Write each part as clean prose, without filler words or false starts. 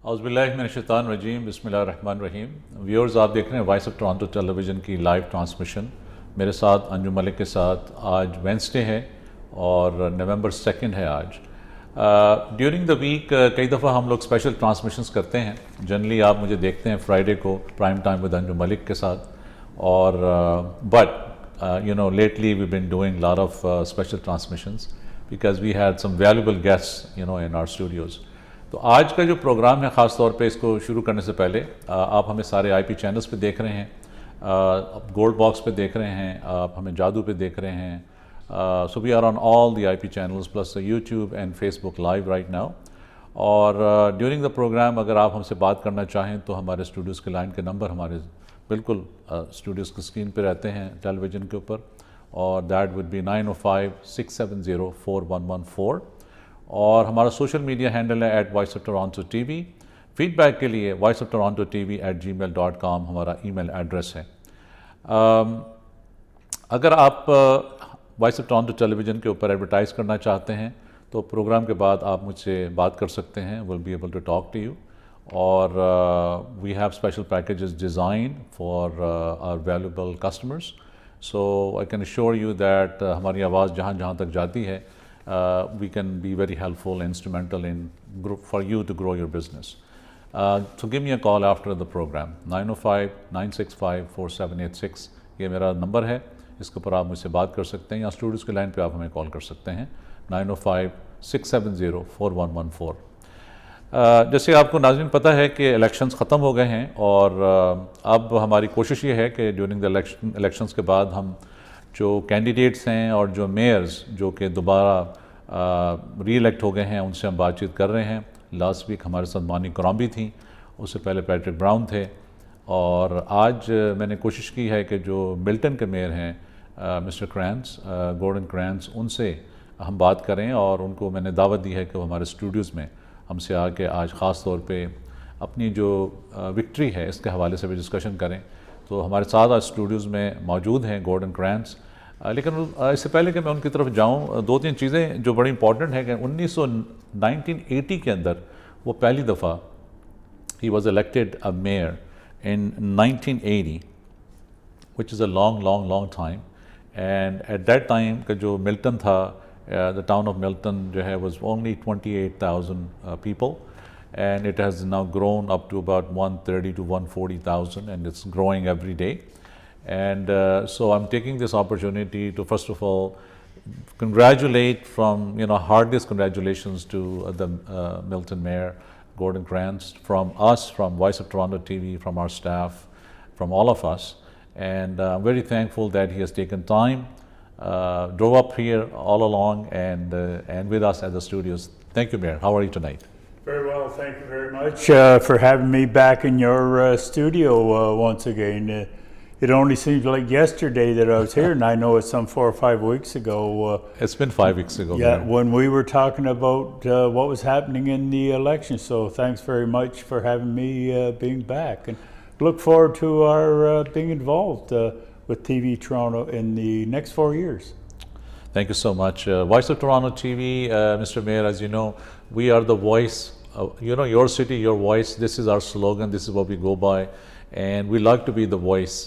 औज़ुबिल्लाहिमिनश्शैतानिर्रजीम बिस्मिल्लाहिर्रहमानिर्रहीम। व्यूअर्स, आप देख रहे हैं वॉइस ऑफ टोरंटो टेलीविज़न की लाइव ट्रांसमिशन। मेरे साथ अंजुम मलिक के साथ आज वेंसडे है और नवंबर 2 है आज। ड्यूरिंग द वीक कई दफ़ा हम लोग स्पेशल ट्रांसमिशंस करते हैं। जनरली आप मुझे देखते हैं फ्राइडे को prime time with Anjum Malik के साथ, और but you know lately we been doing lot of special transmissions because we had some valuable guests in our studios. तो आज का जो प्रोग्राम है, ख़ास तौर पे इसको शुरू करने से पहले आप हमें सारे आईपी चैनल्स पे देख रहे हैं, आप गोल्ड बॉक्स पे देख रहे हैं, आप हमें जादू पे देख रहे हैं। So we are on all the IP channels plus YouTube and Facebook live right now. और ड्यूरिंग द प्रोग्राम अगर आप हमसे बात करना चाहें तो हमारे स्टूडियोज़ के लाइन के नंबर हमारे बिल्कुल स्टूडियोज़ की स्क्रीन पर रहते हैं टेलीविज़न के ऊपर, और दैट वुड बी 905-670-4114। और हमारा सोशल मीडिया हैंडल है @voiceoftoronto.tv। फीडबैक के लिए voiceoftoronto.tv@gmail.com हमारा ईमेल एड्रेस है। अगर आप वॉइस ऑफ टोरंटो टेलीविज़न के ऊपर एडवर्टाइज़ करना चाहते हैं तो प्रोग्राम के बाद आप मुझसे बात कर सकते हैं, will be able to talk to you. और we have special packages design for our valuable customers. So I can assure you that हमारी आवाज़ जहाँ जहाँ तक जाती है, we can be very helpful, instrumental in for you to grow your business. So give me a call after the program, 905-965-4786 ये मेरा number है, इसके ऊपर आप मुझसे बात कर सकते हैं, या स्टूडियोज़ के लाइन पे आप हमें कॉल कर सकते हैं 905-670-4114। जैसे आपको नाज़रीन पता है कि इलेक्शंस ख़त्म हो गए हैं, और अब हमारी कोशिश ये है कि ड्यूरिंग द इलेक्शंस के बाद हम जो कैंडिडेट्स हैं और जो मेयर्स जो कि दोबारा री इलेक्ट हो गए हैं उनसे हम बातचीत कर रहे हैं। लास्ट वीक हमारे साथ मानी क्रॉम्बी थी, उससे पहले पैट्रिक ब्राउन थे, और आज मैंने कोशिश की है कि जो मिल्टन के मेयर हैं मिस्टर क्रैंस, गॉर्डन क्रैंस, उनसे हम बात करें, और उनको मैंने दावत दी है कि वो हमारे स्टूडियोज़ में हमसे आके आज ख़ास तौर पे अपनी जो विक्ट्री है इसके हवाले से भी डिस्कशन करें। तो हमारे साथ आज स्टूडियोज़ में मौजूद हैं गॉर्डन क्रैंस। लेकिन इससे पहले कि मैं उनकी तरफ जाऊं, दो तीन चीज़ें जो बड़ी इंपॉर्टेंट है कि 1980 के अंदर वो पहली दफ़ा he was elected a mayor in 1980, which is a long time. And at that time का जो मिल्टन था, द टाउन ऑफ मिल्टन जो है was only 28,000 people, and it has now grown up to about 130 to 140,000, and it's growing every day. And so I'm taking this opportunity to first of all congratulate, from hardest congratulations to the Milton Mayor Gordon Krantz, from us, from Voice of Toronto TV, from our staff, from all of us. And I'm very thankful that he has taken time, drove up here all along, and with us at the studios. Thank you, Mayor. How are you tonight? Very well, thank you very much for having me back in your studio once again. It only seems like yesterday that I was here, and I know it's some 4 or 5 weeks ago. It's been 5 weeks ago. Yeah, when we were talking about what was happening in the election. So thanks very much for having me being back, and look forward to our being involved with TV Toronto in the next 4 years. Thank you so much. Voice of Toronto TV, Mr. Mayor, as you know, we are the voice. Your city, your voice. This is our slogan. This is what we go by, and we like to be the voice,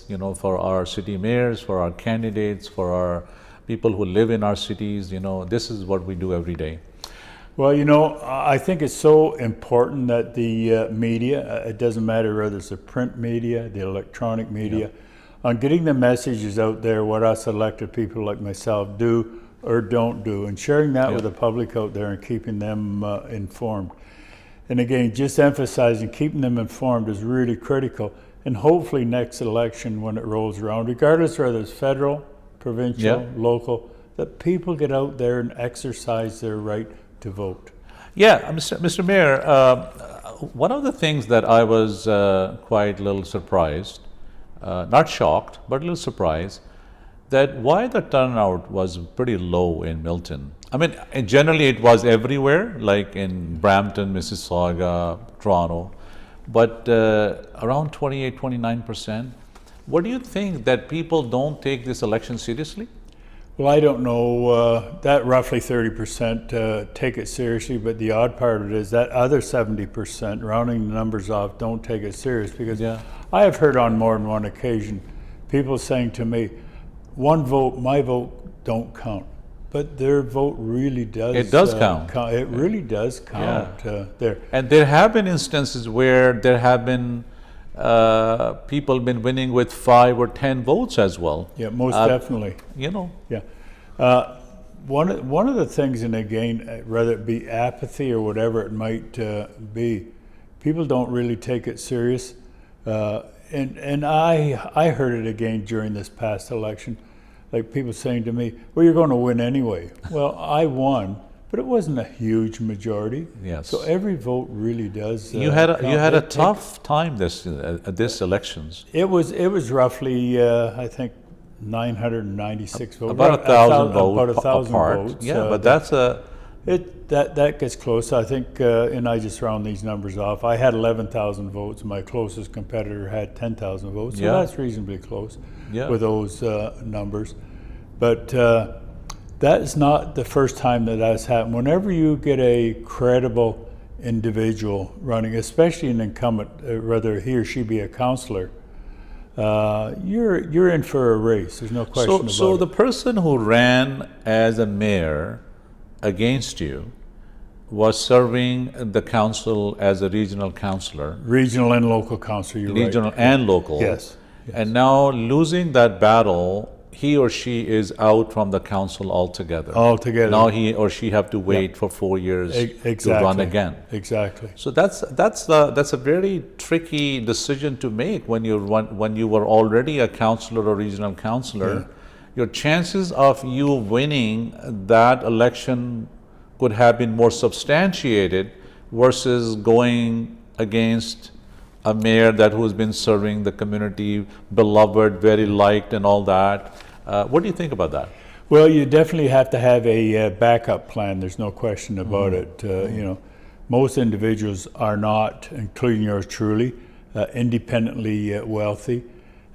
for our city mayors, for our candidates, for our people who live in our cities. This is what we do every day. Well, I think it's so important that the media, it doesn't matter whether it's the print media, the electronic media, on getting the messages out there, what us elected people like myself do or don't do, and sharing that with the public out there and keeping them informed. And again, just emphasizing keeping them informed is really critical. And hopefully next election when it rolls around, regardless whether it's federal, provincial, local, that people get out there and exercise their right to vote. Yeah, Mr. Mayor, one of the things that I was quite a little surprised, not shocked, but a little surprised, that why the turnout was pretty low in Milton. I mean, generally it was everywhere, like in Brampton, Mississauga, Toronto, but around 28-29%. What do you think, that people don't take this election seriously? Well, I don't know. That roughly 30% take it seriously, but the odd part of it is that other 70%, rounding the numbers off, don't take it serious, because I have heard on more than one occasion people saying to me, one vote, my vote don't count. But their vote really does. It does count. It really does count there. And there have been instances where there have been people been winning with 5 or 10 votes as well. Yeah, most definitely. You know. Yeah. One of the things, and again, whether it be apathy or whatever it might be, people don't really take it serious. And I heard it again during this past election. Like people saying to me, well, you're going to win anyway. Well, I won, but it wasn't a huge majority. Yes. So every vote really does. You had a tough time this elections. It was roughly I think 996 votes. About 1,000 votes. About 1,000 apart. votes. Yeah, but that's a. That gets close. I think, and I just round these numbers off. I had 11,000 votes. My closest competitor had 10,000 votes. So that's reasonably close with those numbers. But that is not the first time that that's happened. Whenever you get a credible individual running, especially an incumbent, whether he or she be a councillor, you're in for a race. There's no question about it. So the person who ran as a mayor against you was serving the council as a regional councillor. Regional and local councillor, you're regional right. and local. Yes. And now losing that battle, he or she is out from the council altogether. Now he or she have to wait for 4 years to run again. Exactly. So that's a very tricky decision to make when you were already a councillor or regional councillor. Yeah. Your chances of you winning that election could have been more substantiated versus going against a mayor who's been serving the community, beloved, very liked, and all that. What do you think about that? Well, you definitely have to have a backup plan. There's no question about it. You know, most individuals are not, including yours truly, independently wealthy.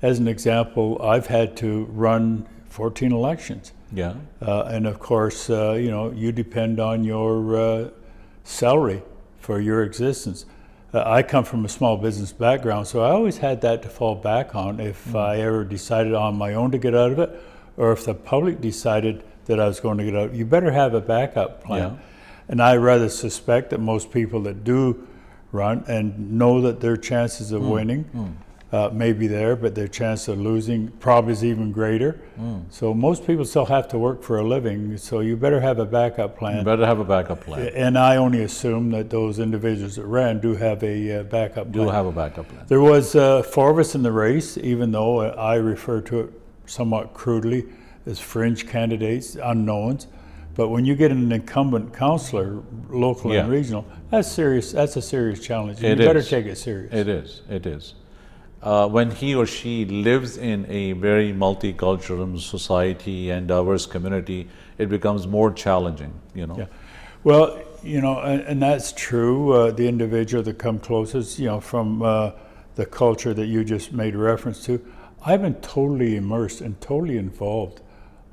As an example, I've had to run 14 elections. Yeah. And of course, you know, you depend on your salary for your existence. I come from a small business background, so I always had that to fall back on if I ever decided on my own to get out of it, or if the public decided that I was going to get out. You better have a backup plan. Yeah. And I rather suspect that most people that do run and know that their chances of winning may be there, but their chance of losing probably is even greater. So most people still have to work for a living, so you better have a backup plan. You better have a backup plan. And I only assume that those individuals that ran do have a backup plan. Do have a backup plan. There was 4 of us in the race, even though I refer to it somewhat crudely as fringe candidates, unknowns. But when you get an incumbent councillor, local and regional, that's serious. That's a serious challenge. You better take it serious. It is. It is. When he or she lives in a very multicultural society and diverse community, it becomes more challenging, you know. Yeah. Well, you know, and that's true. The individual that come closest, you know, from the culture that you just made reference to, I've been totally immersed and totally involved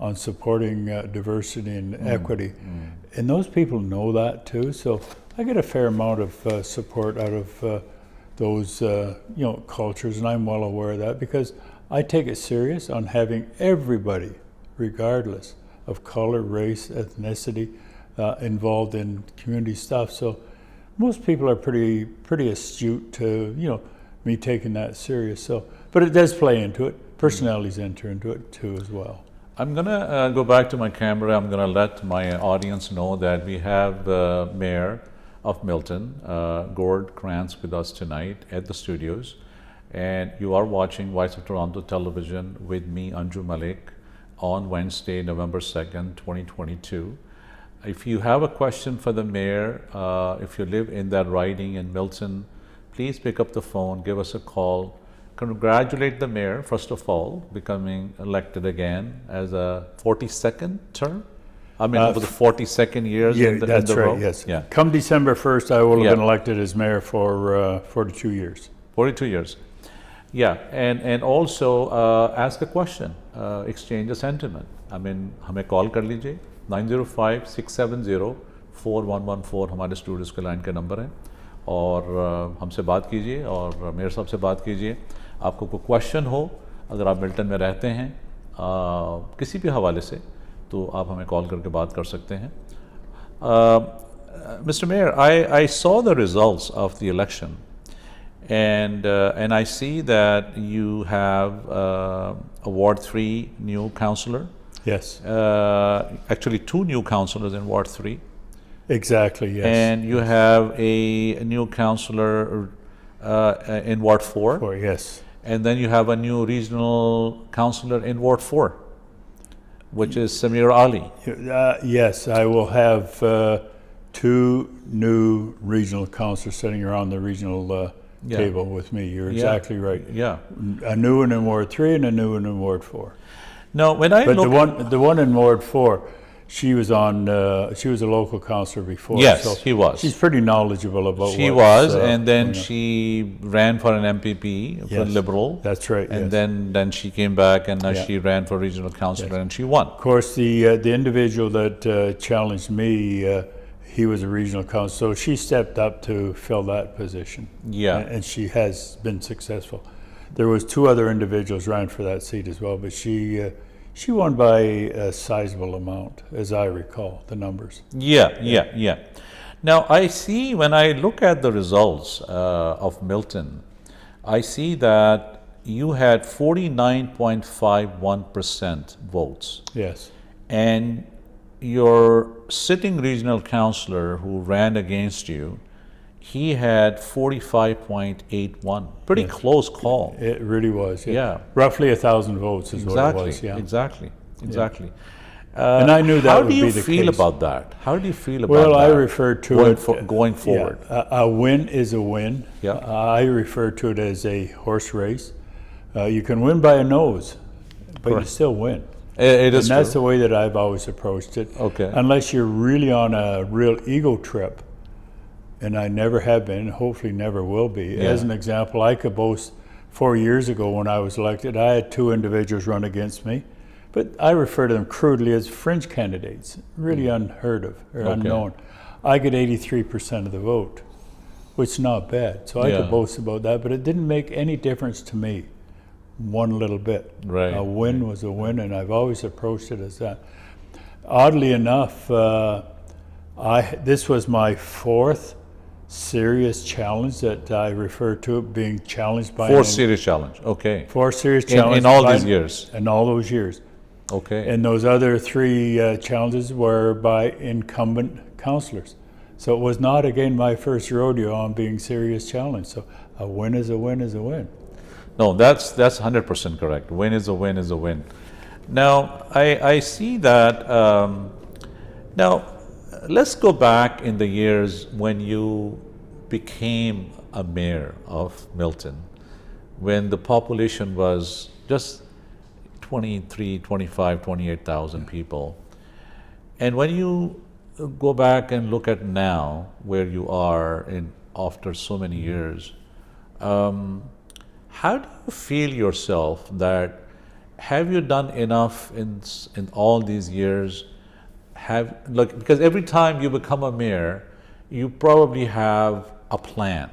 on supporting diversity and equity. And those people know that too. So I get a fair amount of support out of those you know, cultures, and I'm well aware of that because I take it serious on having everybody, regardless of color, race, ethnicity, involved in community stuff. So most people are pretty astute to, you know, me taking that serious. So, but it does play into it. Personalities enter into it too as well. I'm gonna go back to my camera. I'm gonna let my audience know that we have Mayor of Milton, Gord Krantz, with us tonight at the studios, and you are watching Voice of Toronto Television with me, Anjum, Malik, on Wednesday, November 2nd, 2022. If you have a question for the mayor, if you live in that riding in Milton, please pick up the phone, give us a call. Congratulate the mayor, first of all, becoming elected again as a 42nd term. I mean, over the 42nd years in the that's right, row? Yes. Yeah. Come December 1st, I will have been elected as mayor for 42 years. 42 years. Yeah, and also ask a question, exchange a sentiment. हमें call कर लीजिए 905-670-4114 हमारे Studios के line का number है, और हमसे बात कीजिए और मेयर साहब से बात कीजिए। आपको कोई क्वेश्चन हो, अगर आप मिल्टन में रहते हैं किसी भी हवाले से, तो आप हमें कॉल करके बात कर सकते हैं। Mr. Mayor, I saw the results of the election, and I see that you have a Ward 3 new councillor. Yes. Actually, 2 new councillors in Ward 3. Exactly, yes. And you have a new councillor in Ward 4. 4, yes. And then you have a new regional councillor in Ward 4, which is Samir Ali. Yes, I will have 2 new regional councillors sitting around the regional table with me. You're exactly right. Yeah. A new one in Ward 3 and a new one in Ward 4. Now, when I But look the one in Ward 4, she was a local councillor before. Yes, so she was. She's pretty knowledgeable about she what's, was, and then going on. she ran for an MPP for Yes, Liberal. that's right, And yes. then she came back, and now Yeah. she ran for regional councillor, and she won. Of course, the individual that challenged me, he was a regional councillor, so she stepped up to fill that position. Yeah. And she has been successful. There was 2 other individuals ran for that seat as well, but she won by a sizable amount, as I recall the numbers. Yeah. Now, I see, when I look at the results of Milton, I see that you had 49.51% votes. Yes. And your sitting regional councillor who ran against you, he had 45.81. Pretty close call. It really was. Yeah. Roughly 1,000 votes is what it was. Yeah. Exactly. And I knew that would be the case. How do you feel about that? How do you feel about Well, that? I refer to going forward. Yeah, a win is a win. Yeah. I refer to it as a horse race. You can win by a nose, but you still win. It is And that's true. the way that I've always approached it. Okay. Unless you're really on a real ego trip, and I never have been, hopefully never will be. Yeah. As an example, I could boast 4 years ago when I was elected, I had 2 individuals run against me, but I refer to them crudely as fringe candidates, really unheard of or unknown. I get 83% of the vote, which is not bad. So I could boast about that, but it didn't make any difference to me, one little bit. Right. A win was a win, and I've always approached it as that. Oddly enough, this was my 4th serious challenge that I refer to it being challenged by 4th serious challenge. Okay. 4 serious challenges In all these years. in all those years. Okay. And those other 3 challenges were by incumbent councillors. So it was not, again, my first rodeo on being serious challenged. So a win is a win is a win. No, that's 100% correct. Win is a win is a win. Now, I see that. Now, let's go back in the years when you became a mayor of Milton, when the population was just 23, 25, 28,000 people. And when you go back and look at now where you are after so many years, how do you feel yourself that have you done enough in all these years? Because every time you become a mayor, you probably have a plan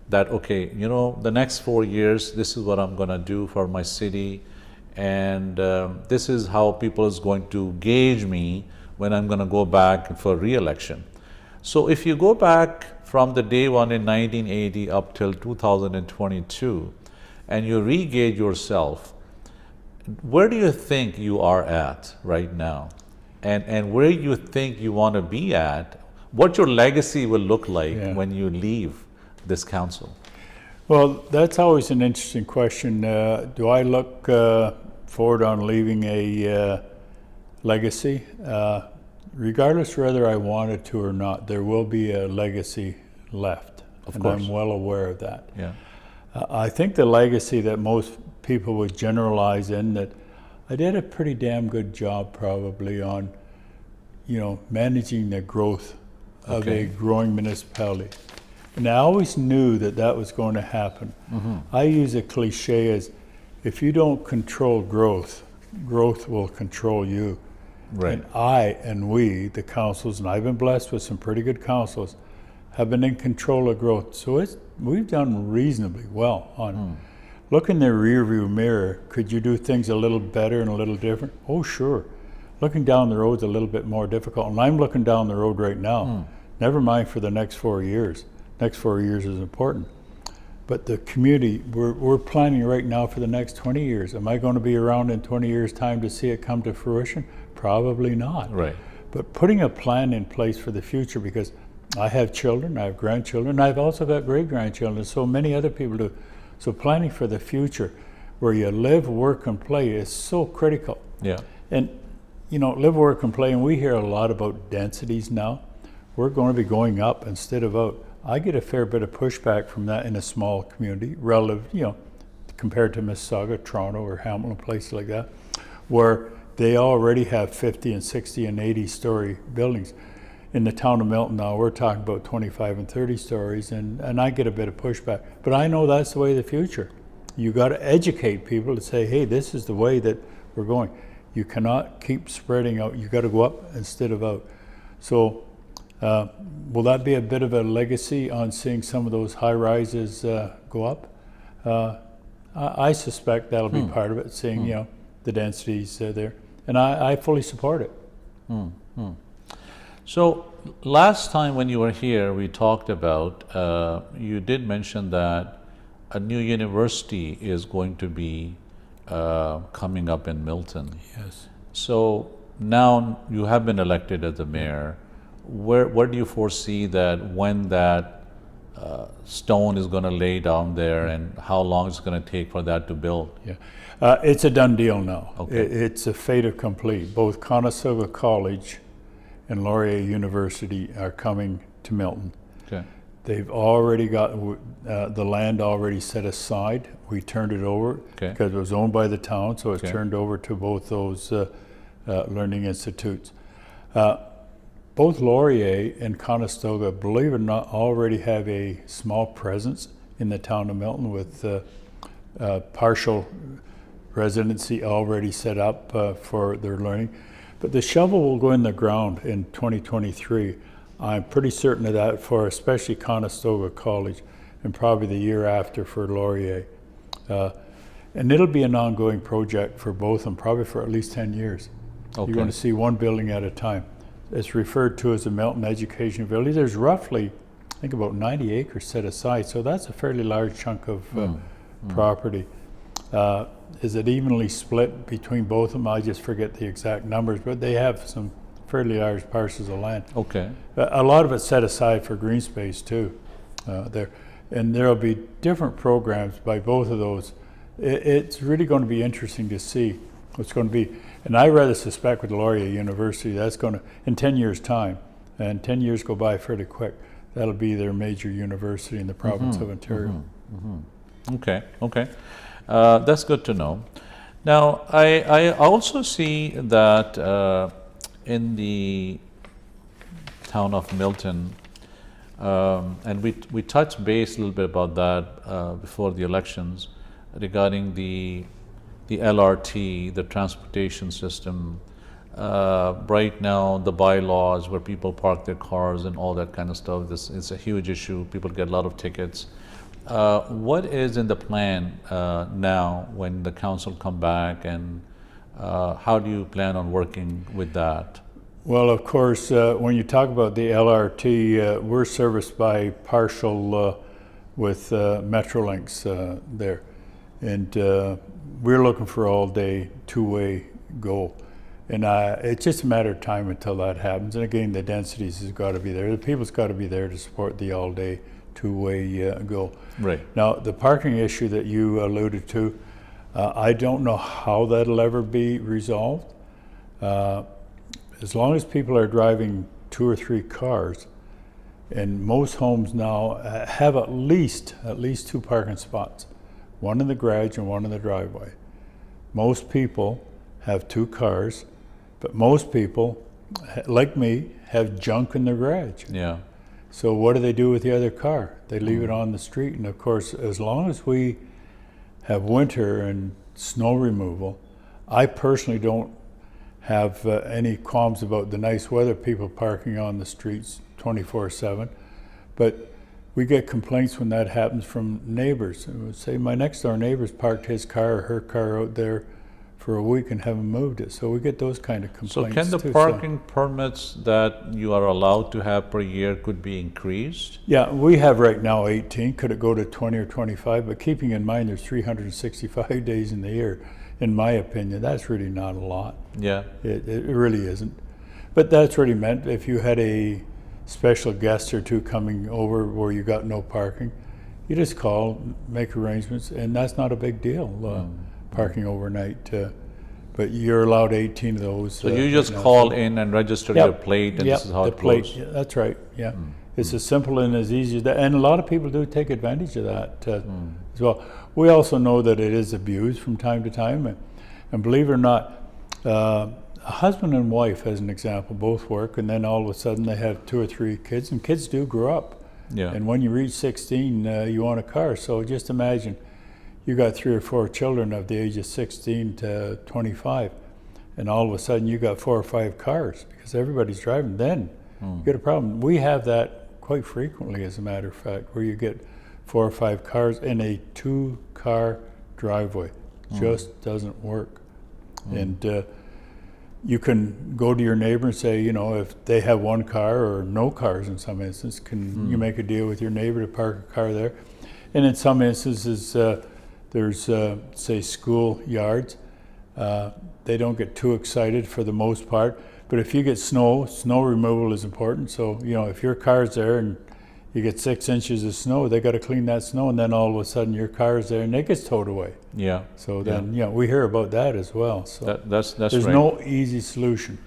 that, okay, the next 4 years, this is what I'm going to do for my city, and this is how people is going to gauge me when I'm going to go back for re-election. So if you go back from the day one in 1980 up till 2022, and you re-gauge yourself, where do you think you are at right now? And where you think you want to be at, what your legacy will look like when you leave this council? Well, that's always an interesting question. Do I look forward on leaving a legacy? Regardless whether I wanted to or not, there will be a legacy left. Of course. I'm well aware of that. Yeah. I think the legacy that most people would generalize in that I did a pretty damn good job probably on, managing the growth of a growing municipality. And I always knew that was going to happen. I use a cliche as, if you don't control growth, growth will control you. Right. And we, the councils, and I've been blessed with some pretty good councils, have been in control of growth. So we've done reasonably well on it. Look in the rearview mirror. Could you do things a little better and a little different? Oh, sure. Looking down the road's a little bit more difficult, and I'm looking down the road right now. Never mind for the next 4 years. Next 4 years is important. But the community, we're planning right now for the next 20 years. Am I going to be around in 20 years' time to see it come to fruition? Probably not. Right. But putting a plan in place for the future, because I have children, I have grandchildren, and I've also got great-grandchildren, so many other people do. So planning for the future, where you live, work, and play is so critical. Yeah. And, you know, live, work, and play, and we hear a lot about densities now. We're going to be going up instead of out. I get a fair bit of pushback from that in a small community, relative, you know, compared to Mississauga, Toronto, or Hamilton, places like that, where they already have 50 and 60 and 80-story buildings. In the town of Milton now, we're talking about 25 and 30 stories, and I get a bit of pushback. But I know that's the way of the future. You got to educate people to say, hey, this is the way that we're going. You cannot keep spreading out. You got to go up instead of out. So will that be a bit of a legacy on seeing some of those high rises go up? I suspect that'll be part of it, seeing you know, the densities there. And I fully support it. So last time when you were here, we talked about, you did mention that a new university is going to be coming up in Milton. Yes. So now you have been elected as the mayor. Where do you foresee that when that stone is going to lay down there, and how long it's going to take for that to build? Yeah, it's a done deal now. Okay. It's a fait accompli. Both Conestoga College and Laurier University are coming to Milton. Okay. They've already got the land already set aside. We turned it over because it was owned by the town, so it's turned over to both those learning institutes. Both Laurier and Conestoga, believe it or not, already have a small presence in the town of Milton with partial residency already set up for their learning. But the shovel will go in the ground in 2023. I'm pretty certain of that for especially Conestoga College, and probably the year after for Laurier. And it'll be an ongoing project for both of them, probably for at least 10 years. Okay. You're going to see one building at a time. It's referred to as the Milton Education Village. There's roughly, I think, about 90 acres set aside, so that's a fairly large chunk of property. Is it evenly split between both of them? I just forget the exact numbers, but they have some fairly large parcels of land. Okay. A lot of it's set aside for green space too there. And there'll be different programs by both of those. It's really going to be interesting to see what's going to be. And I rather suspect with Laurier University, that's going to, in 10 years' time, and 10 years go by fairly quick, that'll be their major university in the province of Ontario. Okay, okay. That's good to know. Now, I also see that in the town of Milton, and we touched base a little bit about that before the elections, regarding the LRT, the transportation system. Right now, the bylaws where people park their cars and all that kind of stuff, this is a huge issue. People get a lot of tickets. What is in the plan now when the council come back, and how do you plan on working with that? Well, of course, when you talk about the LRT, we're serviced by partial with Metrolinx there. And we're looking for all-day, two-way go. And it's just a matter of time until that happens. And again, the densities has got to be there. The people's got to be there to support the all-day, two-way go. Right. Now, the parking issue that you alluded to, I don't know how that'll ever be resolved. As long as people are driving 2 or 3 cars, and most homes now have at least 2 parking spots, one in the garage and one in the driveway. Most people have 2 cars, but most people, like me, have junk in their garage. Yeah. So what do they do with the other car? They leave it on the street. And of course, as long as we have winter and snow removal, I personally don't have any qualms about the nice weather, people parking on the streets 24/7, but we get complaints when that happens from neighbors. I would say my next door neighbor's parked his car or her car out there for a week and haven't moved it. So we get those kind of complaints. So can the parking permits that you are allowed to have per year could be increased? Yeah, we have right now 18. Could it go to 20 or 25? But keeping in mind there's 365 days in the year, in my opinion, that's really not a lot. Yeah. It really isn't. But that's really meant if you had a special guest or two coming over where you got no parking, you just call, make arrangements, and that's not a big deal, parking overnight. But you're allowed 18 of those. So you just call in and register your plate, and this is how it goes? Yeah, that's right, yeah. It's as simple and as easy as that. And a lot of people do take advantage of that as well. We also know that it is abused from time to time. And believe it or not, a husband and wife, as an example, both work, and then all of a sudden they have 2 or 3 kids, and kids do grow up. Yeah. And when you reach 16, you want a car. So just imagine you got 3 or 4 children of the age of 16 to 25, and all of a sudden you got 4 or 5 cars because everybody's driving. Then you get a problem. We have that quite frequently, as a matter of fact, where you get 4 or 5 cars in a 2-car driveway. Just doesn't work. And you can go to your neighbor and say, you know, if they have 1 car or no cars in some instances, can you make a deal with your neighbor to park a car there? And in some instances, there's, say, school yards. They don't get too excited for the most part. But if you get snow removal is important. So, you know, if your car's there and you get 6 inches of snow, they got to clean that snow, and then all of a sudden your car's there and it gets towed away. Yeah. So then, you know, we hear about that as well. So that's there's right. no easy solution.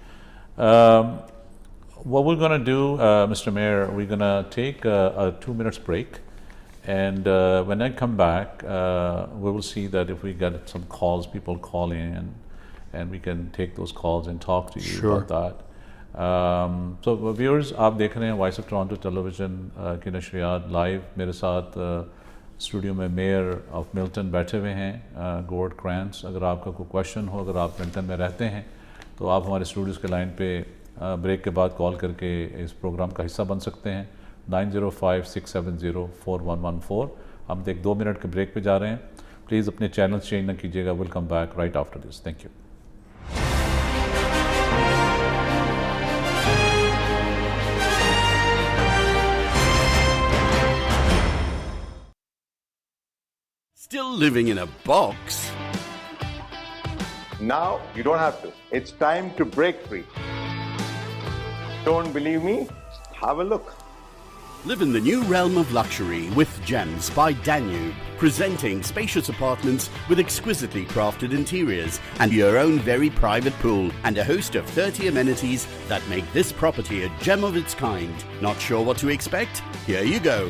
What we're going to do, Mr. Mayor, we're going to take a 2 minutes break. And when I come back, we will see that if we get some calls, people call in, and we can take those calls and talk to you about that. So viewers, आप देख रहे हैं voice of Toronto television की नशरियात live. मेरे साथ studio में mayor of Milton बैठे हुए हैं, गॉर्ड क्रैंस। अगर आपका कोई क्वेश्चन हो, अगर आप मिल्टन में रहते हैं, तो आप हमारे स्टूडियोज़ के लाइन पे ब्रेक के बाद कॉल करके इस प्रोग्राम का हिस्सा बन सकते हैं। 9056704114। हम एक 2 मिनट के ब्रेक पे जा रहे हैं। प्लीज़ अपने चैनल्स चेंज ना कीजिएगा। Will come back right after this. Thank you. Still living in a box? Now you don't have to. It's time to break free. Don't believe me? Have a look. Live in the new realm of luxury with Gems by Danube, presenting spacious apartments with exquisitely crafted interiors and your own very private pool and a host of 30 amenities that make this property a gem of its kind. Not sure what to expect? Here you go.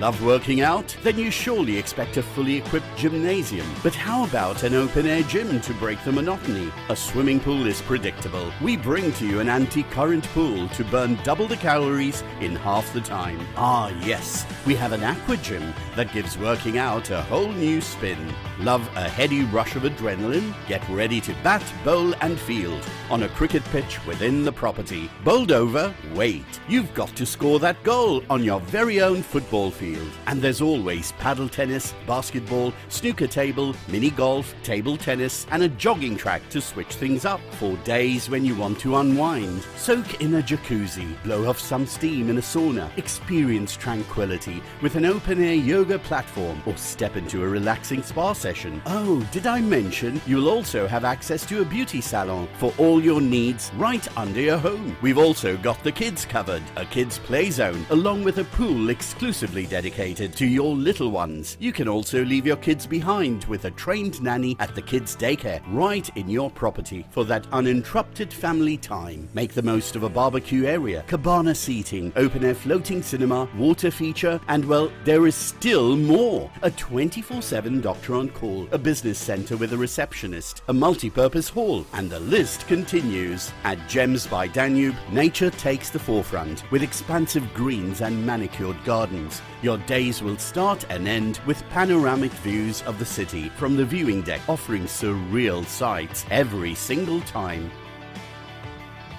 Love working out? Then you surely expect a fully equipped gymnasium. But how about an open-air gym to break the monotony? A swimming pool is predictable. We bring to you an anti-current pool to burn double the calories in half the time. Ah yes, we have an aqua gym that gives working out a whole new spin. Love a heady rush of adrenaline? Get ready to bat, bowl and field on a cricket pitch within the property. Bowled over? Wait. You've got to score that goal on your very own football field. And there's always paddle tennis, basketball, snooker table, mini golf, table tennis and a jogging track to switch things up for days when you want to unwind. Soak in a jacuzzi, blow off some steam in a sauna, experience tranquility with an open-air yoga platform or step into a relaxing spa session. Oh, did I mention you'll also have access to a beauty salon for all your needs right under your home. We've also got the kids covered, a kids play zone along with a pool exclusively dedicated to your little ones. You can also leave your kids behind with a trained nanny at the kids daycare right in your property for that uninterrupted family time. Make the most of a barbecue area, cabana seating, open-air floating cinema, water feature, and well, there is still more. A 24/7 doctor on call, a business center with a receptionist, a multi-purpose hall, and the list continues. At Gems by Danube, nature takes the forefront with expansive greens and manicured gardens. Your days will start and end with panoramic views of the city from the viewing deck, offering surreal sights every single time.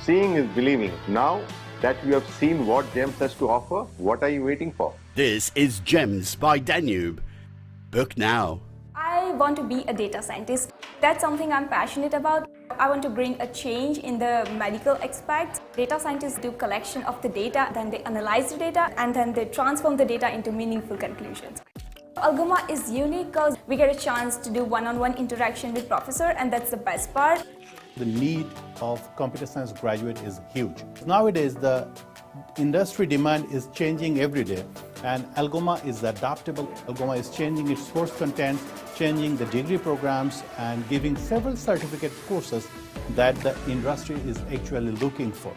Seeing is believing. Now that you have seen what Gems has to offer, what are you waiting for? This is Gems by Danube. Book now. I want to be a data scientist. That's something I'm passionate about. I want to bring a change in the medical aspects. Data scientists do collection of the data, then they analyze the data, and then they transform the data into meaningful conclusions. Algoma is unique because we get a chance to do one-on-one interaction with professor, and that's the best part. The need of computer science graduate is huge. Nowadays, the industry demand is changing every day, and Algoma is adaptable. Algoma is changing its course content, changing the degree programs, and giving several certificate courses that the industry is actually looking for.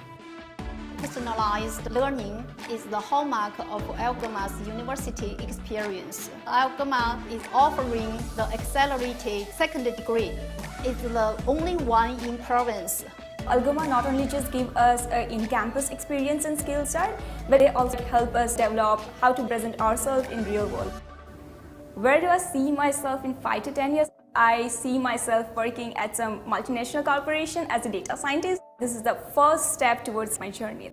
Personalized learning is the hallmark of Algoma's university experience. Algoma is offering the accelerated second degree. It's the only one in province. Algoma not only just give us an in-campus experience and skill set, but they also help us develop how to present ourselves in real world. Where do I see myself in 5 to 10 years? I see myself working at some multinational corporation as a data scientist. This is the first step towards my journey.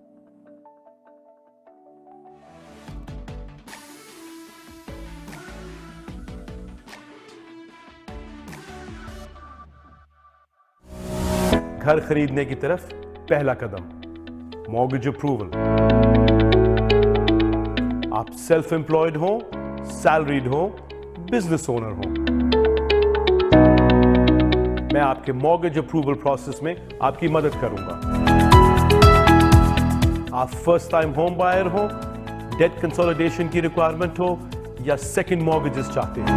گھر خریدنے کی طرف پہلا قدم mortgage approval. آپ self employed ہوں, salaried ہوں, business owner ہوں, میں آپ کے مورگیج اپروول پروسیس میں آپ کی مدد کروں گا. آپ فرسٹ ٹائم ہوم بائر ہوں, ڈیٹ کنسولیڈیشن کی ریکوائرمنٹ ہو یا سیکنڈ مورگیجز چاہتے ہیں.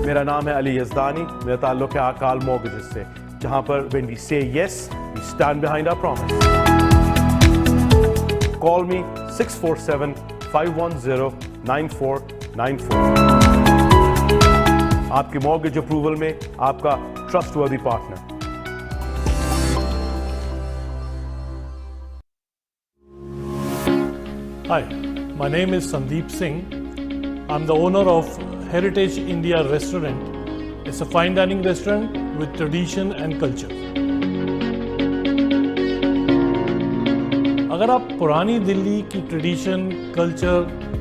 میرا نام ہے علی یزدانی. میرا تعلق ہے آکال مورگیجز سے, جہاں پر when we say yes, we stand behind our promise. Call me 647-510-9494. آپ کے مورگیج اپروول میں آپ کا ٹرسٹ وردی partner. Hi, my name is Sandeep Singh. I'm the owner of Heritage India Restaurant. It's a fine dining restaurant with tradition and culture. اگر آپ پرانی دلی کی ٹریڈیشن, کلچر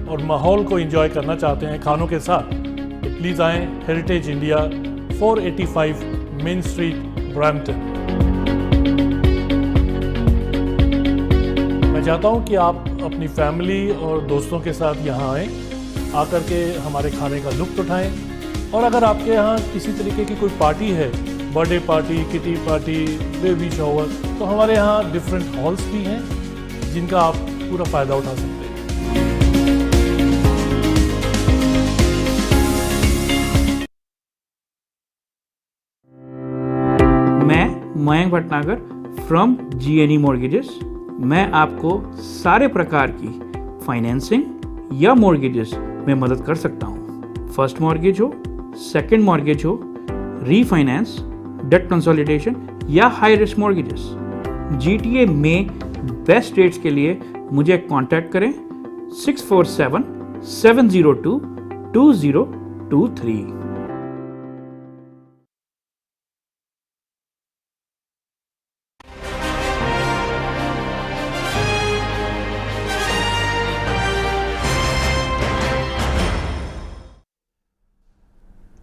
اور ماحول کو انجوائے کرنا چاہتے ہیں کھانوں کے ساتھ, تو پلیز آئیں heritage India 485 main street, Brampton. میں چاہتا ہوں کہ آپ اپنی فیملی اور دوستوں کے ساتھ یہاں آئیں, آ کر کے ہمارے کھانے کا لطف اٹھائیں. اور اگر آپ کے یہاں کسی طریقے کی کوئی پارٹی ہے, برتھ ڈے پارٹی, کٹی پارٹی, بیبی شاور, تو ہمارے یہاں ڈفرینٹ ہالس بھی ہیں جن کا آپ پورا فائدہ اٹھا سکتے ہیں. میں مینک بھٹناگر فرام GNE مورگیجز. میں آپ کو سارے پرکار کی فائنینسنگ یا مورگیجز میں مدد کر سکتا ہوں. فرسٹ مورگیج ہو, سیکنڈ مورگیج ہو, ری فائنینس, ڈیٹ کنسولیڈیشن یا ہائی رسک مورگیجز. GTA میں بیسٹ ریٹس کے لیے مجھے کانٹیکٹ کریں 647-702-2023.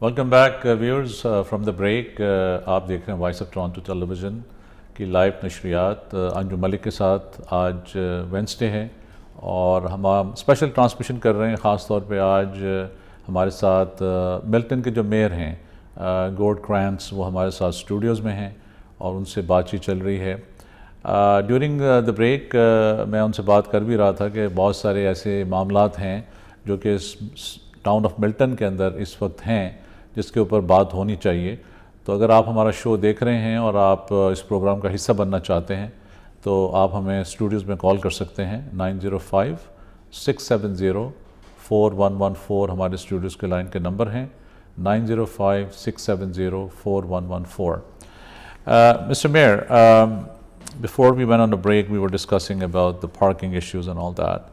Welcome back viewers from the break. آپ دیکھ رہے ہیں voice of Toronto television کی لائیو نشریات. انجم ملک کے ساتھ آج وینسڈے ہے اور ہم اسپیشل ٹرانسمیشن کر رہے ہیں. خاص طور پہ آج ہمارے ساتھ ملٹن کے جو میئر ہیں گورڈ کرانٹس, وہ ہمارے ساتھ اسٹوڈیوز میں ہیں اور ان سے بات چیت چل رہی ہے. ڈیورنگ دا بریک میں ان سے بات کر بھی رہا تھا کہ بہت سارے ایسے معاملات ہیں جو کہ اس ٹاؤن آف ملٹن کے اندر اس وقت ہیں جس کے اوپر بات ہونی چاہیے. تو اگر آپ ہمارا شو دیکھ رہے ہیں اور آپ اس پروگرام کا حصہ بننا چاہتے ہیں تو آپ ہمیں اسٹوڈیوز میں کال کر سکتے ہیں. 905-670-4114 ہمارے اسٹوڈیوز کے لائن کے نمبر ہیں. 905-670-4114. Mr. Mayor, before we went on a break, we were discussing about the parking issues and all that.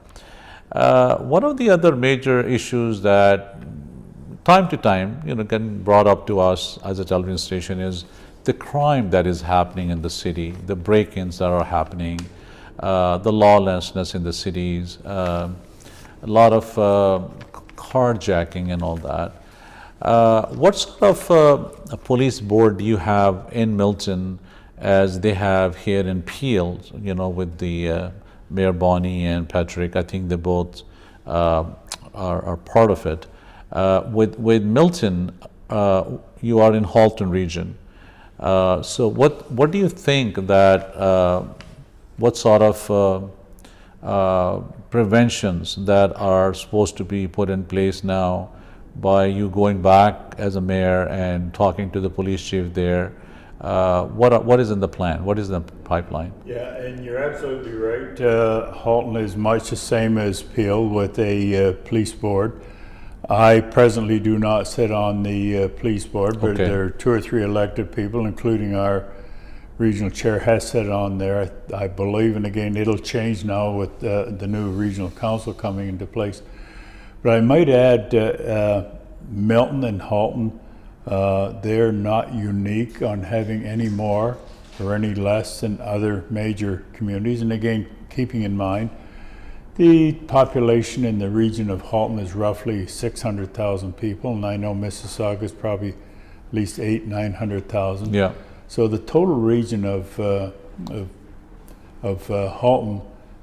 One of the other major issues that time to time, can brought up to us as a television station is the crime that is happening in the city, the break-ins that are happening, the lawlessness in the cities, a lot of carjacking and all that. What sort of a police board do you have in Milton as they have here in Peel, with the Mayor Bonnie and Patrick? I think they both are part of it. With Milton, you are in Halton region. So what do you think that, what sort of preventions that are supposed to be put in place now by you going back as a mayor and talking to the police chief there? What is in the plan? What is in the pipeline? Yeah, and you're absolutely right. Halton is much the same as Peel with a police board. I presently do not sit on the police board, but there are 2 or 3 elected people, including our regional chair has sat on there, I believe, and again, it'll change now with the new regional council coming into place. But I might add Milton and Halton, they're not unique on having any more or any less than other major communities. And again, keeping in mind, the population in the region of Halton is roughly 600,000 people, and I know Mississauga is probably at least 800,000-900,000. Yeah. So the total region of Halton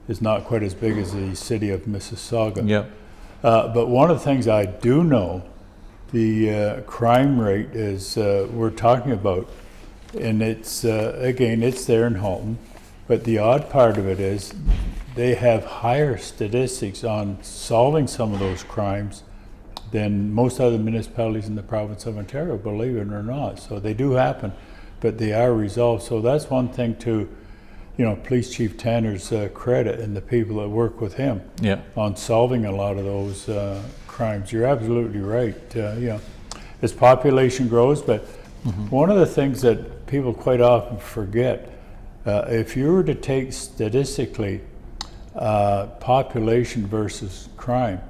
is not quite as big as the city of Mississauga. Yeah. But one of the things I do know, the crime rate is we're talking about, and it's again, it's there in Halton, but the odd part of it is they have higher statistics on solving some of those crimes than most other municipalities in the province of Ontario, believe it or not. So they do happen, but they are resolved. So that's one thing to, Police Chief Tanner's credit and the people that work with him on solving a lot of those crimes. You're absolutely right. As population grows, but one of the things that people quite often forget, if you were to take statistically population versus crime,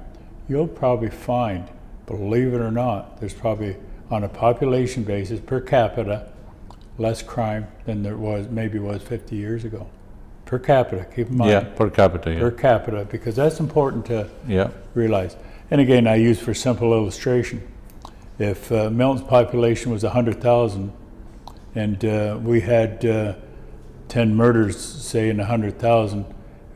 you'll probably find, believe it or not, there's probably on a population basis per capita less crime than there was 50 years ago. Per capita, keep in mind. Yeah, per capita. Yeah. Per capita, because that's important to realize. And again, I use for simple illustration. If Milton's population was 100,000 and we had 10 murders, say, in 100,000,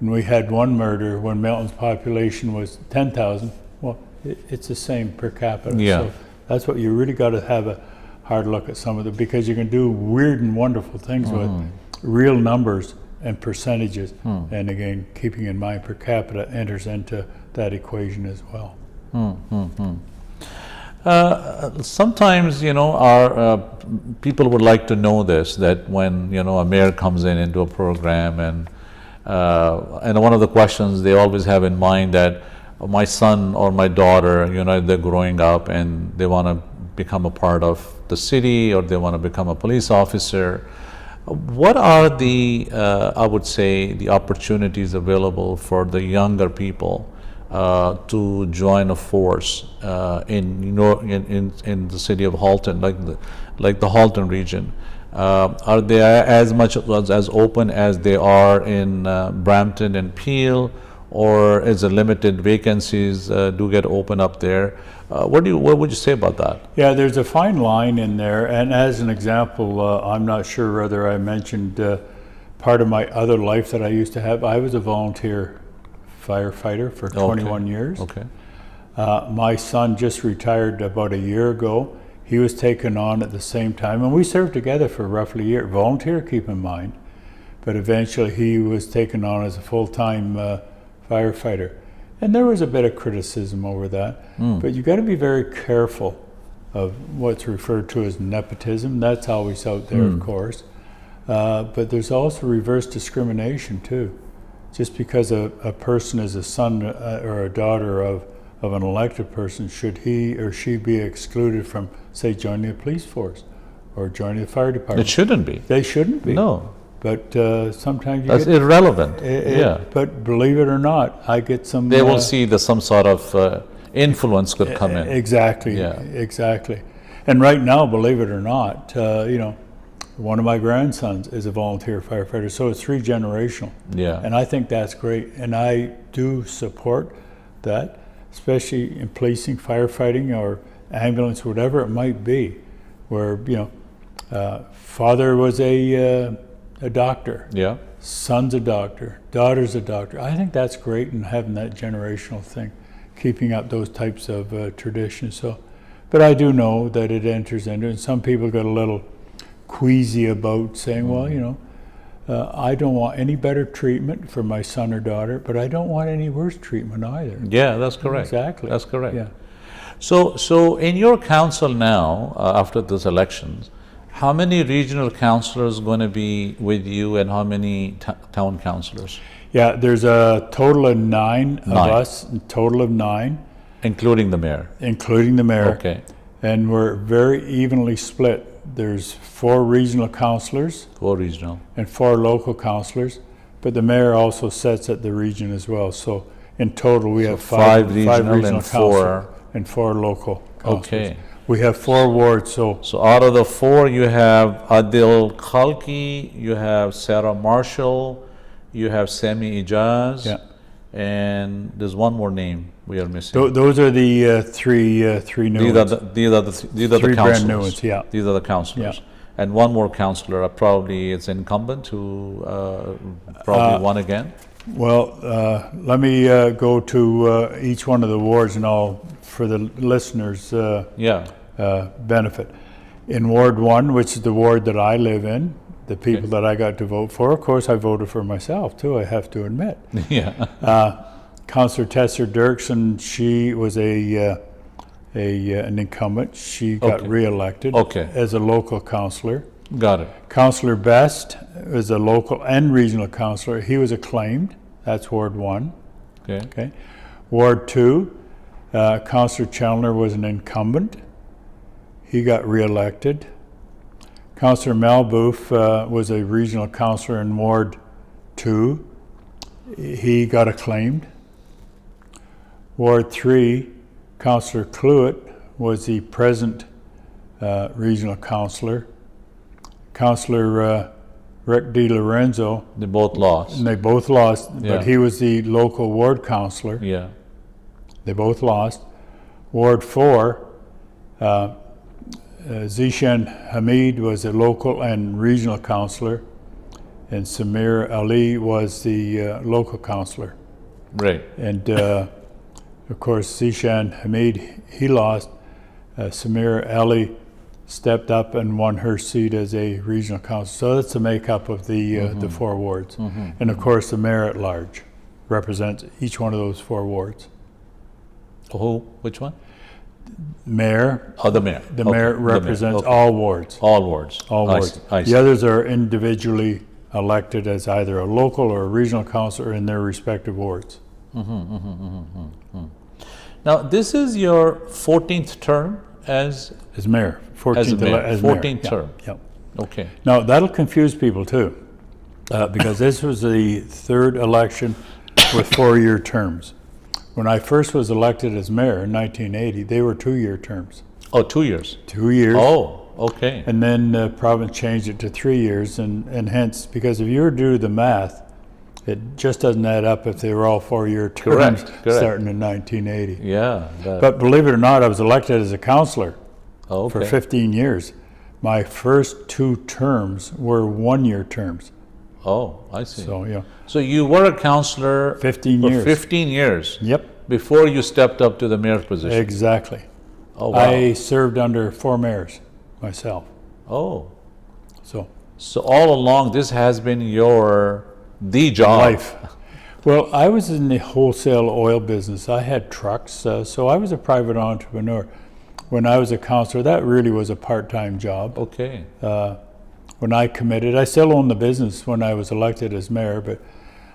and we had 1 murder when Milton's population was 10,000, well, it's the same per capita. Yeah. So that's what you really got to have a hard look at some of them, because you can do weird and wonderful things with real numbers and percentages. And again, keeping in mind per capita enters into that equation as well. Sometimes, our people would like to know this, that when, a mayor comes into a program and one of the questions they always have in mind that my son or my daughter, they're growing up and they want to become a part of the city or they want to become a police officer. What are the, I would say, the opportunities available for the younger people to join a force in the city of Halton, like the Halton region? Are they as much as open as they are in Brampton and Peel, or is it limited vacancies do get open up there? What would you say about that? Yeah, there's a fine line in there, and as an example, I'm not sure whether I mentioned part of my other life that I used to have. I was a volunteer firefighter for 21 years. Okay. My son just retired about a year ago. He was taken on at the same time, and we served together for roughly a year. Volunteer, keep in mind, but eventually he was taken on as a full-time firefighter. And there was a bit of criticism over that, but you got to be very careful of what's referred to as nepotism. That's always out there, of course. But there's also reverse discrimination too. Just because a person is a son or a daughter of an elected person, should he or she be excluded from, say, joining the police force or joining the fire department? It shouldn't be. They shouldn't be. No. But sometimes you That's get, irrelevant. Yeah. But believe it or not, I get some. They will see that some sort of influence could come in. Exactly. Yeah. Exactly. And right now, believe it or not, you know, one of my grandsons is a volunteer firefighter, so it's 3 generational. Yeah. And I think that's great, and I do support that, especially in policing, firefighting, or ambulance, whatever it might be, where, you know, father was a doctor, Yeah. son's a doctor, daughter's a doctor. I think that's great, and having that generational thing, keeping up those types of traditions. So, but I do know that it enters into, and some people get a little queasy about saying, well, you know, I don't want any better treatment for my son or daughter, but I don't want any worse treatment either. Yeah, that's correct. Exactly. That's correct. Yeah. So in your council now, after this elections, how many regional councillors going to be with you, and how many town councillors? Yeah, there's a total of 9 of 9. us, a total of 9. Including the mayor? Including the mayor. Okay. And we're very evenly split. There's 4 regional councillors. 4 regional. And 4 local councillors, but the mayor also sits at the region as well. So in total, we have 5 regional and 4 and 4 local councillors. Okay. We have 4 wards. So out of the 4, you have Adil Khalki, you have Sarah Marshall, you have Sami Ijaz, yeah. and there's one more name we are missing. Those are the three new ones. These are the 3 councillors. brand new ones, yeah. These are the councillors. Yeah. And one more councillor, probably it's incumbent who probably won again. Well, let me go to each one of the wards, and all for the listeners' benefit. In Ward 1, which is the ward that I live in, the people that I got to vote for, of course, I voted for myself too, I have to admit. Yeah. Councillor Tesser Dirksen, she was an incumbent. She got re-elected as a local councillor. Got it. Councillor Best is a local and regional councillor. He was acclaimed. That's Ward 1. Okay. Ward 2, Councillor Chandler was an incumbent. He got re-elected. Councillor Malboof was a regional councillor in Ward 2. He got acclaimed. Ward 3, Councillor Cluett was the present regional councillor. Councillor Rick Di Lorenzo. They both lost. And they both lost, but he was the local ward councillor. Yeah. They both lost. Ward 4, Zishan Hamid was a local and regional councillor, and Samir Ali was the local councillor. Right. And of course, Zishan Hamid, he lost. Samir Ali stepped up and won her seat as a regional councillor. So that's the makeup of the 4 wards. And of course, the mayor at large represents each one of those 4 wards. Who? Which one? Mayor. Oh, the mayor. The mayor represents all wards. All wards. All wards. I see. The others are individually elected as either a local or a regional councillor in their respective wards. Now, this is your 14th term as mayor. 14th term. Yeah. Okay. Now, that'll confuse people too, because this was the 3rd election with 4-year terms. When I first was elected as mayor in 1980, they were 2-year terms. Oh, 2 years. 2 years. Oh, okay. And then the province changed it to 3 years, and hence, because if you were to do the math, it just doesn't add up if they were all 4-year terms starting in 1980. Yeah. But believe it or not, I was elected as a councillor for 15 years. My first 2 terms were 1-year terms. Oh, I see. So, yeah. So you were a councillor 15 for years. 15 years. Yep. Before you stepped up to the mayor's position. Exactly. Oh, wow. I served under 4 mayors myself. Oh. So all along, this has been the job. Life. Well, I was in the wholesale oil business. I had trucks, so I was a private entrepreneur. When I was a councillor, that really was a part-time job. Okay. When I committed, I still own the business when I was elected as mayor,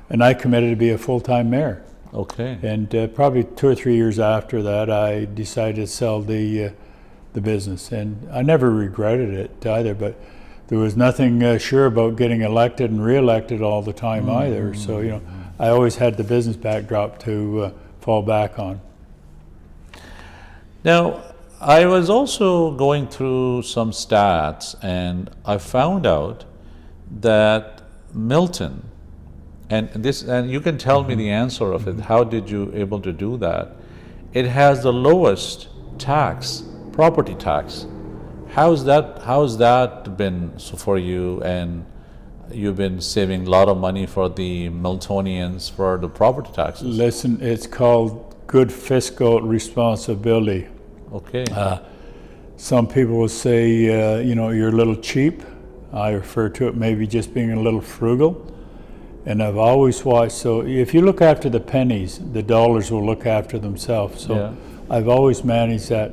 and I committed to be a full-time mayor. Okay. And probably 2 or 3 years after that, I decided to sell the business, and I never regretted it either. But there was nothing sure about getting elected and re-elected all the time either. So, you know, I always had the business backdrop to fall back on. Now, I was also going through some stats, and I found out that Milton, and you can tell me the answer of it. How did you able to do that? It has the lowest tax, property tax. How's that been for you? And you've been saving a lot of money for the Miltonians for the property taxes. Listen, it's called good fiscal responsibility. Okay. Some people will say, you know, you're a little cheap. I refer to it maybe just being a little frugal. And I've always watched, so if you look after the pennies, the dollars will look after themselves. So I've always managed that.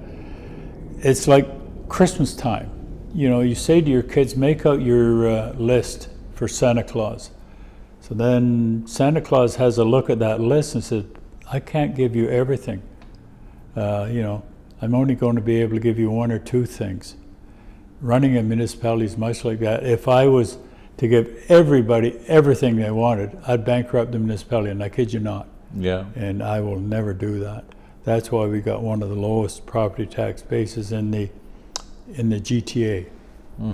It's like Christmas time. You know, you say to your kids, make out your list for Santa Claus. So then Santa Claus has a look at that list and says, I can't give you everything. You know, I'm only going to be able to give you one or two things. Running a municipality is much like that. If I was to give everybody everything they wanted, I'd bankrupt the municipality, and I kid you not. Yeah. And I will never do that. That's why we got one of the lowest property tax bases in the GTA,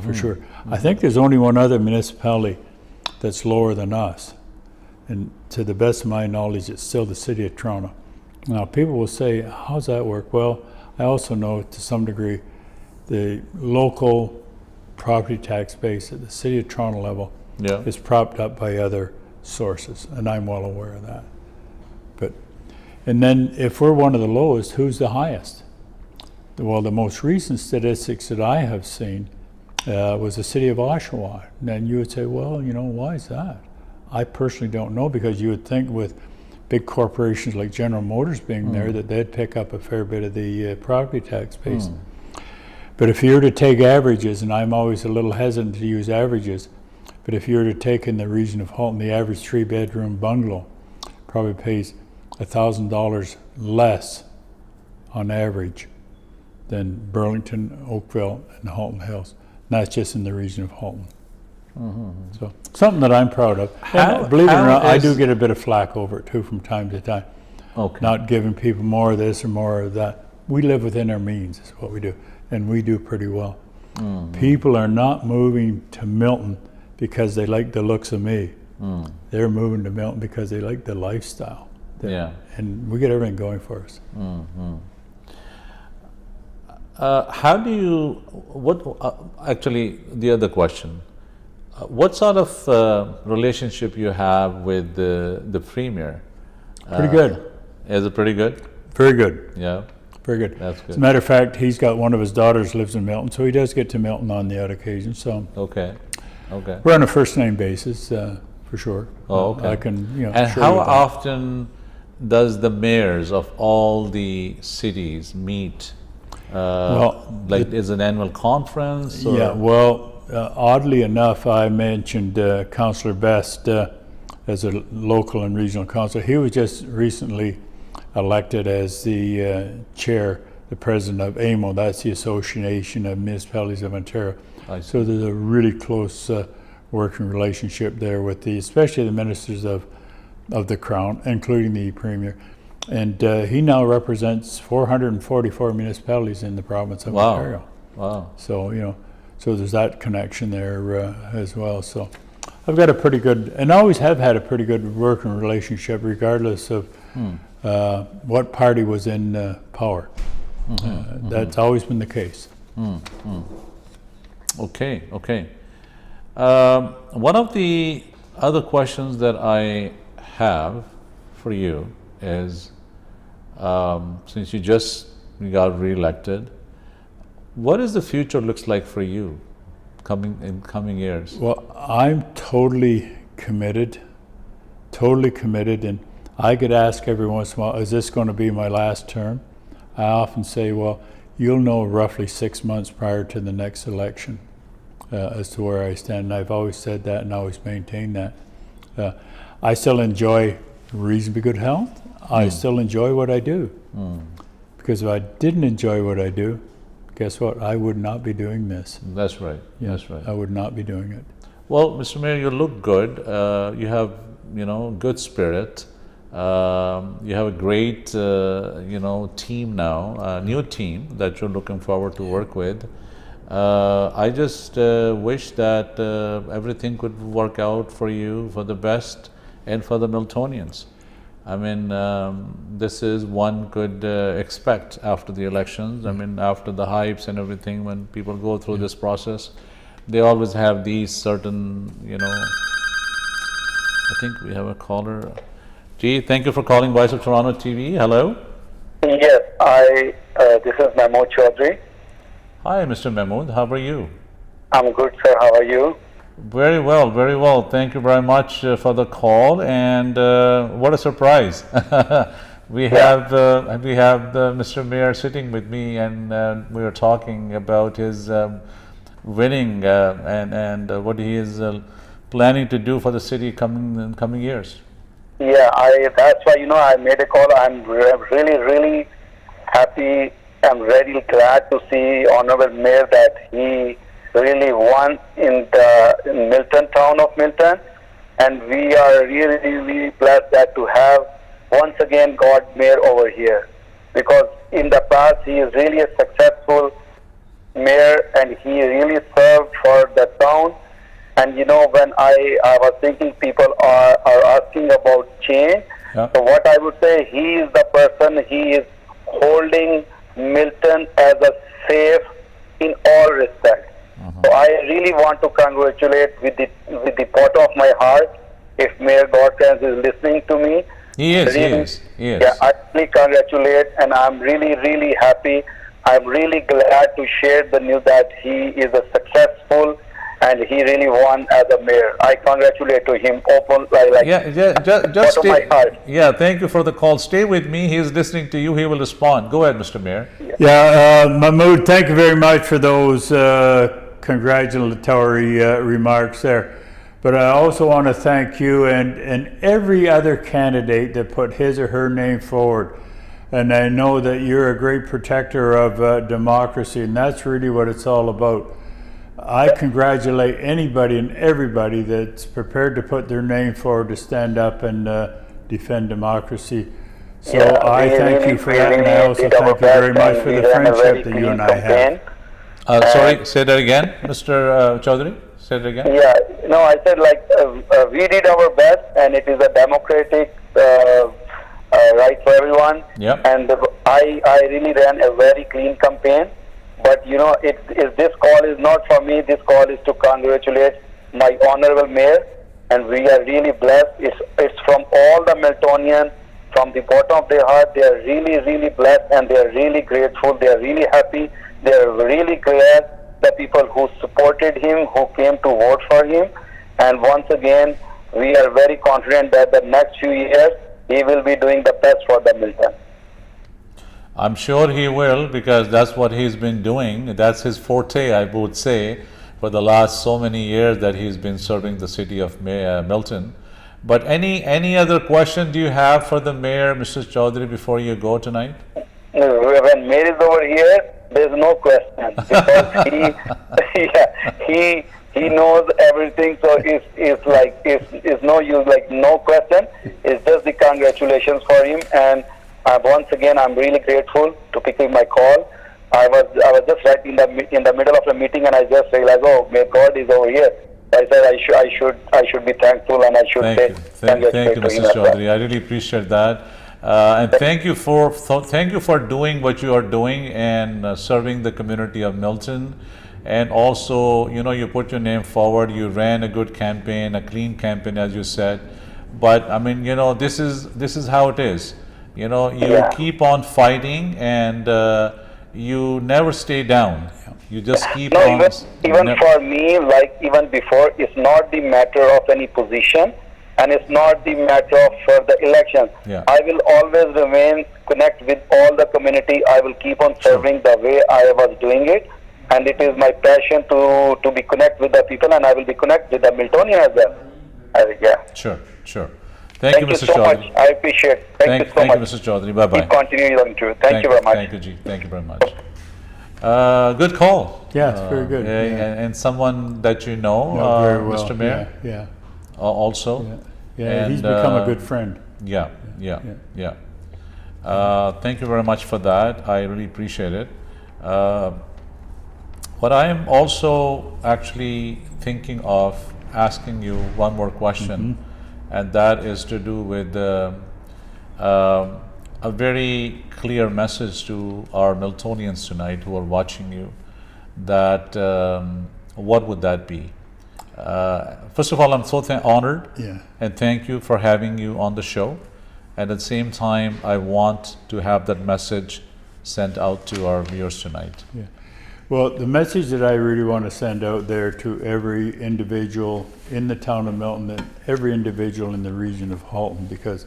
for sure. I think there's only one other municipality that's lower than us. And to the best of my knowledge, it's still the city of Toronto. Now, people will say, how's that work? Well, I also know to some degree the local property tax base at the city of Toronto level is propped up by other sources, and I'm well aware of that. And then if we're one of the lowest, who's the highest? Well, the most recent statistics that I have seen was the city of Oshawa. And then you would say, well, you know, why is that? I personally don't know, because you would think with big corporations like General Motors being there that they'd pick up a fair bit of the property tax base. But if you were to take averages, and I'm always a little hesitant to use averages, but if you were to take in the region of Halton, the average 3-bedroom bungalow probably pays $1,000 less on average than Burlington, Oakville, and Halton Hills. And that's just in the region of Halton. So something that I'm proud of. And believe it or not, I do get a bit of flack over it too from time to time. Not giving people more of this or more of that. We live within our means is what we do. And we do pretty well. People are not moving to Milton because they like the looks of me. They're moving to Milton because they like the lifestyle. And we get everything going for us. How do you, actually the other question, what sort of relationship you have with the Premier? Pretty good. Is it pretty good? Very good. Yeah. Very good. That's good. As a matter of fact, he's got one of his daughters lives in Milton, so he does get to Milton on the odd occasion. So we're on a first name basis for sure. I can, you know. And how often does the mayors of all the cities meet? Like, is an annual conference? Or? Yeah. Well, oddly enough, I mentioned Councillor Best as a local and regional councillor. He was just recently elected as the chair, the president of AMO, that's the Association of Municipalities of Ontario. So there's a really close working relationship there with especially the ministers of the Crown, including the Premier. And he now represents 444 municipalities in the province of Ontario. Wow. So, you know, so there's that connection there as well. So I've got a pretty good, and always have had a pretty good working relationship regardless of what party was in power. That's always been the case. Okay. One of the other questions that I have for you is, since you just got re-elected, what is the future looks like for you in coming years? Well, I'm totally committed, and I get asked every once in a while, is this going to be my last term? I often say, well, you'll know roughly 6 months prior to the next election as to where I stand. And I've always said that and always maintained that. I still enjoy reasonably good health. I still enjoy what I do. Because if I didn't enjoy what I do, guess what? I would not be doing this. That's right. That's right. I would not be doing it. Well, Mr. Mayor, you look good. You have, good spirit. You have a great, team now, a new team that you're looking forward to work with. I just wish that everything could work out for you for the best and for the Miltonians. I mean, this is one could expect after the elections. I mean, after the hypes and everything, when people go through this process, they always have these certain, I think we have a caller. Gee, thank you for calling Voice of Toronto TV. Hello. Yes, this is Mahmood Chaudhary. Hi, Mr. Mahmood. How are you? I'm good, sir. How are you? Very well, very well. Thank you very much for the call, and what a surprise! we have Mr. Mayor sitting with me, and we were talking about his winning and what he is planning to do for the city in coming years. Yeah, that's why I made a call. I'm really happy. I'm really glad to see Honorable Mayor that he really won in the Milton town of Milton, and we are really blessed that to have once again God Mayor over here, because in the past he is really a successful mayor and he really served for the town. And when I was thinking people are asking about change, so what I would say, he is the person, he is holding Milton as a safe in all respects. So I really want to congratulate with the bottom of my heart, if Mayor Krantz is listening to me. He is. Yeah, I really congratulate, and I'm really happy. I'm really glad to share the news that he is a successful and he really won as a mayor. I congratulate to him just stay, my heart. Yeah, thank you for the call. Stay with me. He is listening to you. He will respond. Go ahead, Mr. Mayor. Yeah, Mahmood, thank you very much for those congratulatory remarks there. But I also want to thank you and every other candidate that put his or her name forward. And I know that you're a great protector of democracy, and that's really what it's all about. I congratulate anybody and everybody that's prepared to put their name forward to stand up and defend democracy. So I thank you for that, and I also thank you very much for the friendship that you and I have. Sorry, say that again, Mr. Chaudhary. Say it again. Yeah, no, I said we did our best, and it is a democratic right for everyone. Yep. And I really ran a very clean campaign. But this call is not for me. This call is to congratulate my honorable mayor, and we are really blessed. It's from all the Miltonians, from the bottom of their heart. They are really blessed, and they are really grateful. They are really happy. They are really glad the people who supported him, who came to vote for him. And once again, we are very confident that the next few years he will be doing the best for the Milton. I'm sure he will, because that's what he's been doing. That's his forte, I would say, for the last so many years that he's been serving the city of Milton. But any other question do you have for the mayor, Mr. Chaudhary, before you go tonight? When mayor is over here, there's no question, because he knows everything. So it's no use, no question. It's just the congratulations for him. And once again, I'm really grateful to picking my call. I was just right in the middle of the meeting, and I just realized, oh, Mayor God is over here. I said I should be thankful, and I should thank you, Mr. Chaudhary. I really appreciate that, and thank you for doing what you are doing and serving the community of Milton. And also, you put your name forward. You ran a good campaign, a clean campaign, as you said. But I mean, this is how it is. You keep on fighting, and you never stay down. You just keep on. Even for me, even before, it's not the matter of any position, and it's not the matter of for the election. Yeah. I will always remain connect with all the community. I will keep on serving the way I was doing it, and it is my passion to be connect with the people, and I will be connect with the Miltonian as well. Sure. Thank you, Mr. so Chaudhary. much. I appreciate it. Thank you so much. Thank you, Mr. Chaudhary. Bye-bye. Keep continuing to. Thank you very much. Thank you, Ji. Thank you very much. Good call. Yeah, it's very good. And someone that you know, very well. Mr. Mayor. Yeah. Also. Yeah, and, he's become a good friend. Yeah. Thank you very much for that. I really appreciate it. But I am also actually thinking of asking you one more question, and that is to do with a very clear message to our Miltonians tonight who are watching you, that what would that be? First of all, I'm so honored and thank you for having you on the show. And at the same time, I want to have that message sent out to our viewers tonight. Well, the message that I really want to send out there to every individual in the town of Milton and every individual in the region of Halton, because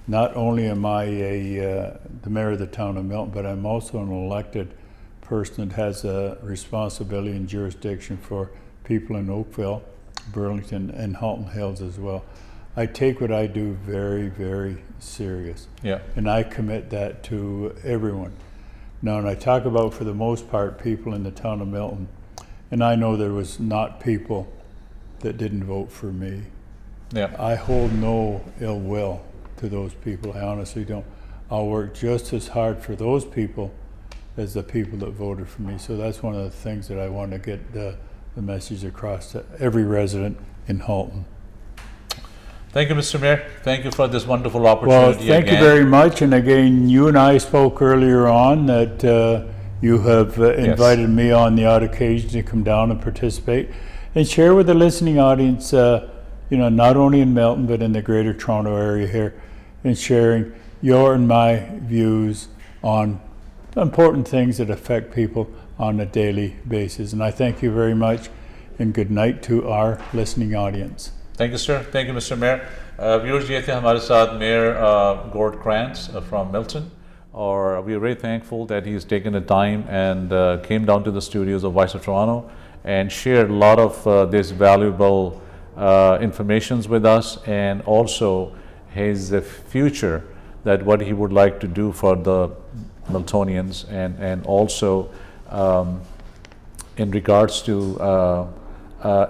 not only am I the mayor of the town of Milton, but I'm also an elected person that has a responsibility and jurisdiction for people in Oakville, Burlington, and Halton Hills as well. I take what I do very, very serious. And I commit that to everyone. Now, and I talk about, for the most part, people in the town of Milton, and I know there was not people that didn't vote for me. I hold no ill will to those people. I honestly don't. I'll work just as hard for those people as the people that voted for me. So that's one of the things that I want to get the message across to every resident in Halton. Thank you, Mr. Mayor. Thank you for this wonderful opportunity. Well, thank you very much. And again, you and I spoke earlier on that you have invited me on the odd occasion to come down and participate and share with the listening audience, you know, not only in Milton, but in the greater Toronto area here, and sharing your and my views on important things that affect people on a daily basis. And I thank you very much, and good night to our listening audience. Thank you, sir. Thank you, Mr. Mayor. Viewers, ये थे हमारे साथ Mayor Gord Krantz from Milton, or we are very thankful that he's taken the time and came down to the studios of Voice of Toronto and shared a lot of this valuable informations with us, and also his future, that what he would like to do for the Miltonians, and also in regards to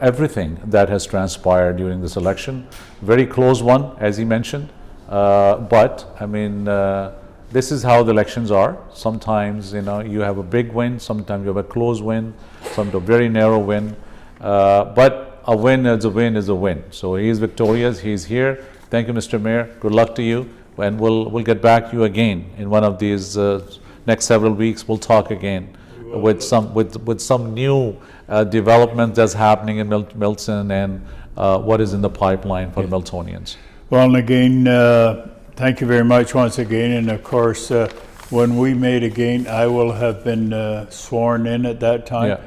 everything that has transpired during this election. Very close one, as he mentioned, but I mean, this is how the elections are. Sometimes, you know, you have a big win, sometimes you have a close win, sometimes a very narrow win, but a win is a win is a win. So he is victorious, he is here. Thank you, Mr. Mayor. Good luck to you, and we'll get back to you again in one of these next several weeks. We'll talk again with some new development that's happening in Milton, and what is in the pipeline for the Miltonians. Well, and again, thank you very much once again. And of course, when we meet again, I will have been sworn in at that time.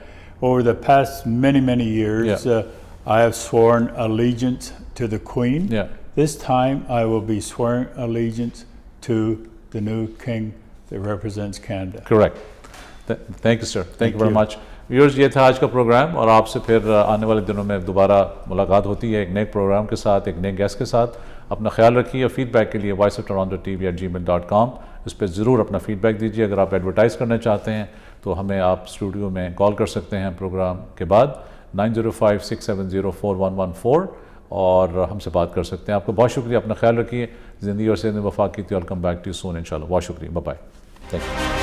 Over the past many years, I have sworn allegiance to the Queen. This time, I will be swearing allegiance to the new king that represents Canada. Correct. Thank you, sir. Thank you very much. Viewers, ये था आज का programme, और आपसे फिर आने वाले दिनों में दोबारा मुलाकात होती है एक नए प्रोग्राम के साथ, एक नए गेस्ट के साथ. अपना ख्याल रखिए. फीडबैक के लिए voiceoftoronto@gmail.com इस पर ज़रूर अपना फीडबैक दीजिए. अगर आप एडवर्टाइज़ करना चाहते हैं तो हमें आप स्टूडियो में कॉल कर सकते हैं प्रोग्राम के बाद 9056704114, और हमसे बात कर सकते हैं. आपका बहुत शुक्रिया. अपना ख्याल रखिए. ज़िंदगी और सेहत में वफा की थी. Welcome back to you soon इंशाल्लाह. बहुत शुक्रिया. Bye bye. Thank you.